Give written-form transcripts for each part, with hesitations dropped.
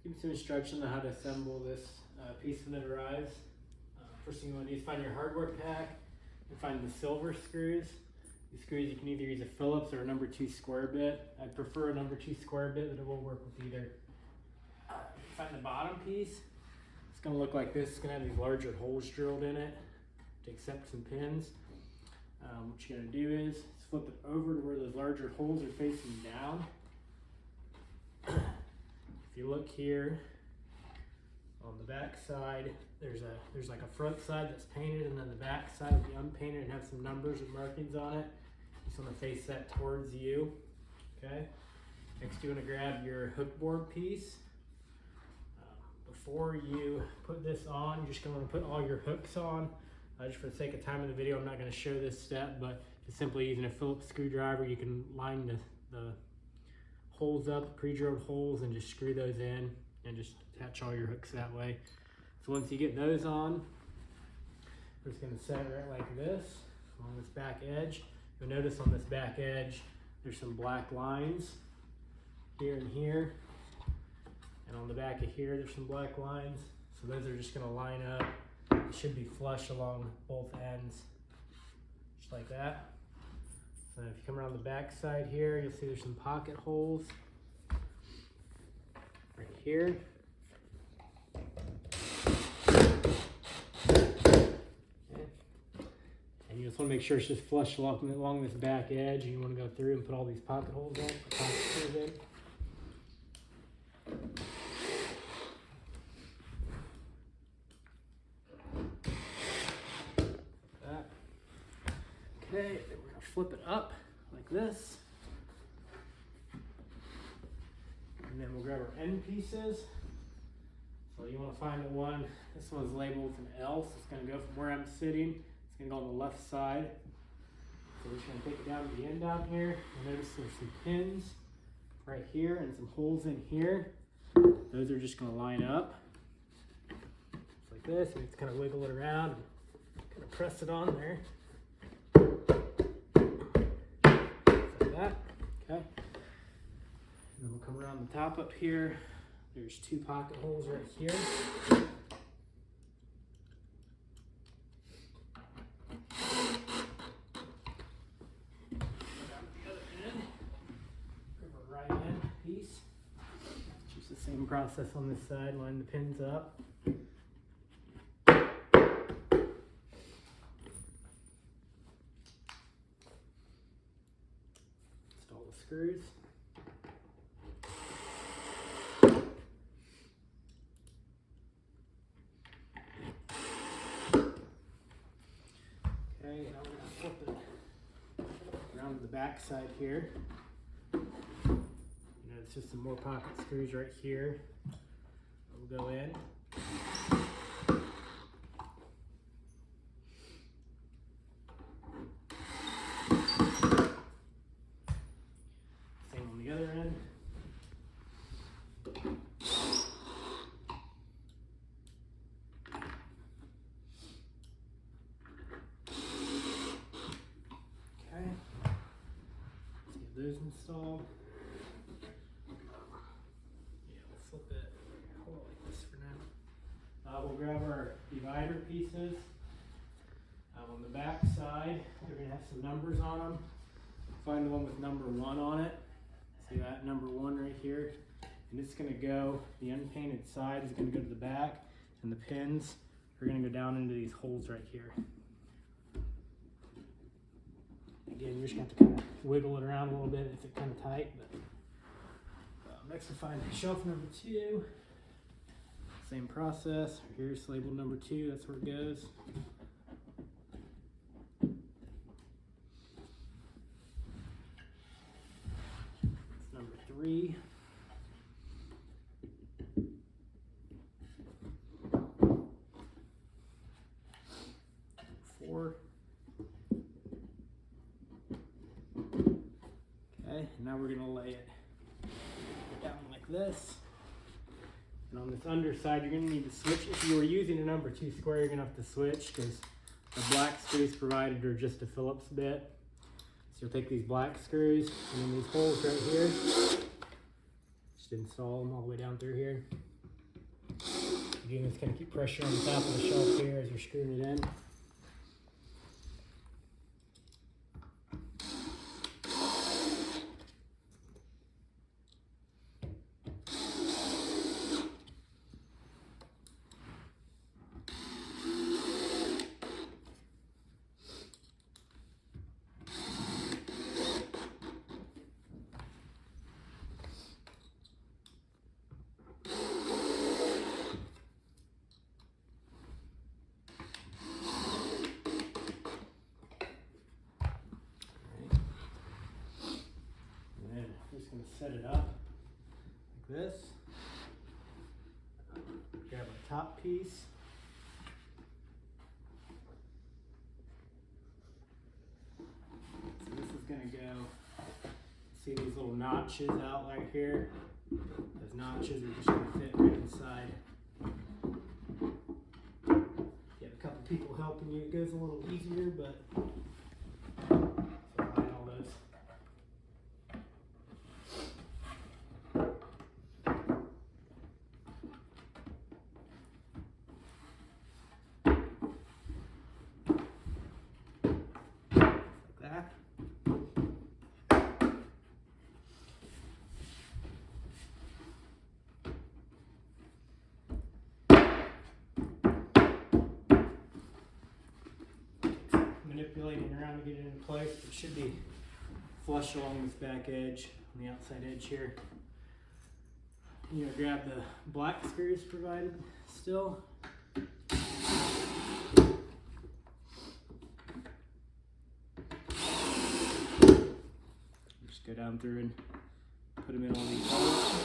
Give you some instructions on how to assemble this piece when it arrives. First thing you want to do is find your hardware pack and find the silver screws. These screws, you can either use a Phillips or a number 2 square bit. I prefer a number 2 square bit, but it will work with either. Find the bottom piece. It's going to look like this. It's going to have these larger holes drilled in it to accept some pins. What you're going to do is flip it over to where those larger holes are facing down. If you look here on the back side, there's like a front side that's painted, and then the back side will be unpainted and have some numbers and markings on it. You just want to face that towards you. Okay. Next, you want to grab your hook board piece. Before you put this on, you're just going to put all your hooks on. Just for the sake of time in the video, I'm not going to show this step, but just simply using a Phillips screwdriver, you can line the holes up, pre-drilled holes, and just screw those in and just attach all your hooks that way. So once you get those on, we're just going to set it right like this on this back edge. You'll notice on this back edge, there's some black lines here and here. And on the back of here, there's some black lines. So those are just going to line up. It should be flush along both ends, just like that. So if you come around the back side here, you'll see there's some pocket holes right here. Okay. And you just want to make sure it's just flush along this back edge. And you want to go through and put all these pocket holes in, pocket screws in. Okay, then we're going to flip it up like this. And then we'll grab our end pieces. So you want to find the one, this one's labeled with an L, so it's going to go from where I'm sitting. It's going to go on the left side. So we're just going to take it down to the end down here. You'll notice there's some pins right here and some holes in here. Those are just going to line up. Just like this. You just kind of wiggle it around and kind of press it on there. That. Okay, and then we'll come around the top up here. There's 2 pocket holes right here. Down to the other end, grab our right end piece. It's just the same process on this side. Line the pins up. Screws. Okay, now we're going to flip it around to the back side here. It's just some more pocket screws right here. We'll go in. Those installed. Yeah, we'll flip it. Hold it like this for now. We'll grab our divider pieces. On the back side, they're going to have some numbers on them. Find the one with number 1 on it. See that number 1 right here? And it's going to go, the unpainted side is going to go to the back, and the pins are going to go down into these holes right here. Again, you're just going to have to kind of wiggle it around a little bit if it's kind of tight. But next we'll find shelf number 2. Same process. Here's labeled number 2. That's where it goes. It's number 3. Okay, now we're going to lay it down like this. And on this underside, you're going to need to switch. If you were using a number 2 square, you're going to have to switch because the black screws provided are just a Phillips bit. So you'll take these black screws and then these holes right here. Just install them all the way down through here. Again, it's going to keep pressure on the top of the shelf here as you're screwing it in. Going to set it up like this. Grab our top piece. So this is going to go, see these little notches out right here? Those notches are just going to fit right inside. If you have a couple people helping you, it goes a little easier, but so find all those. Manipulating around to get it in place. It should be flush along this back edge, on the outside edge here. You're going to grab the black screws provided still. Just go down through and put them in all these holes.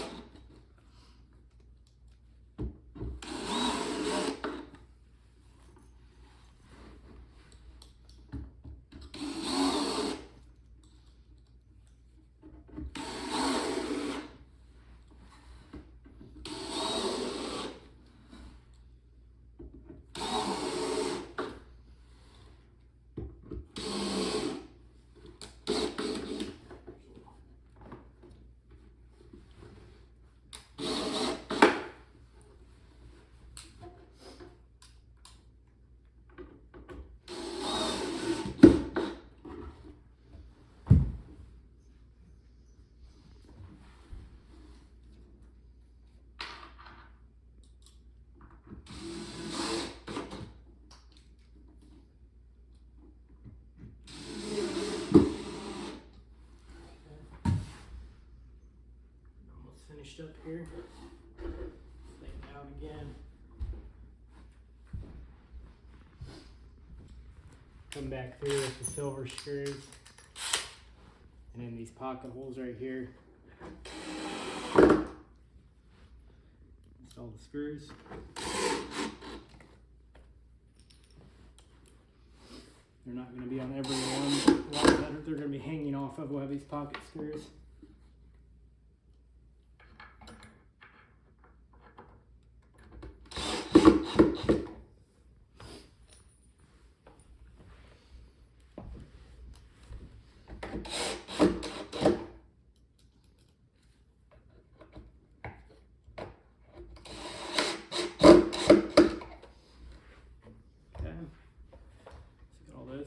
Finished up here. Lay it down again. Come back through with the silver screws. And then these pocket holes right here. Install the screws. They're not going to be on every one. A lot of that they're going to be hanging off of. We'll have these pocket screws.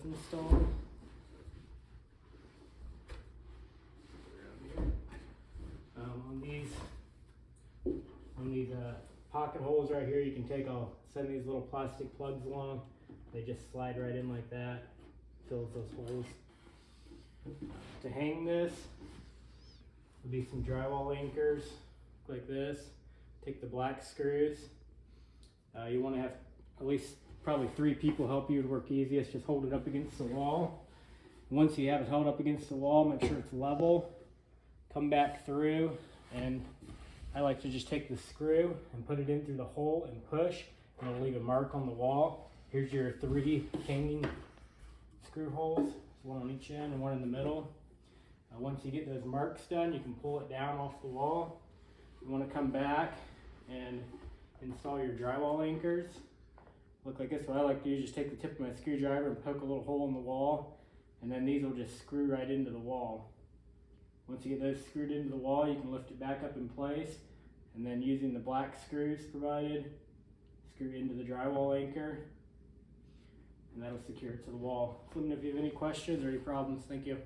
Installed. On these pocket holes right here, you can take all some of these little plastic plugs along. They just slide right in like that, fills those holes. To hang this would be some drywall anchors like this. Take the black screws. You want to have at least probably 3 people help you. It would work easiest. Just hold it up against the wall. Once you have it held up against the wall, make sure it's level. Come back through, and I like to just take the screw and put it in through the hole and push, and it'll leave a mark on the wall. Here's your 3 hanging screw holes, one on each end and one in the middle. Once you get those marks done, you can pull it down off the wall. You want to come back and install your drywall anchors. Look like this. What I like to do is just take the tip of my screwdriver and poke a little hole in the wall, and then these will just screw right into the wall. Once you get those screwed into the wall, you can lift it back up in place, and then using the black screws provided, screw into the drywall anchor, and that'll secure it to the wall. So let me know if you have any questions or any problems. Thank you.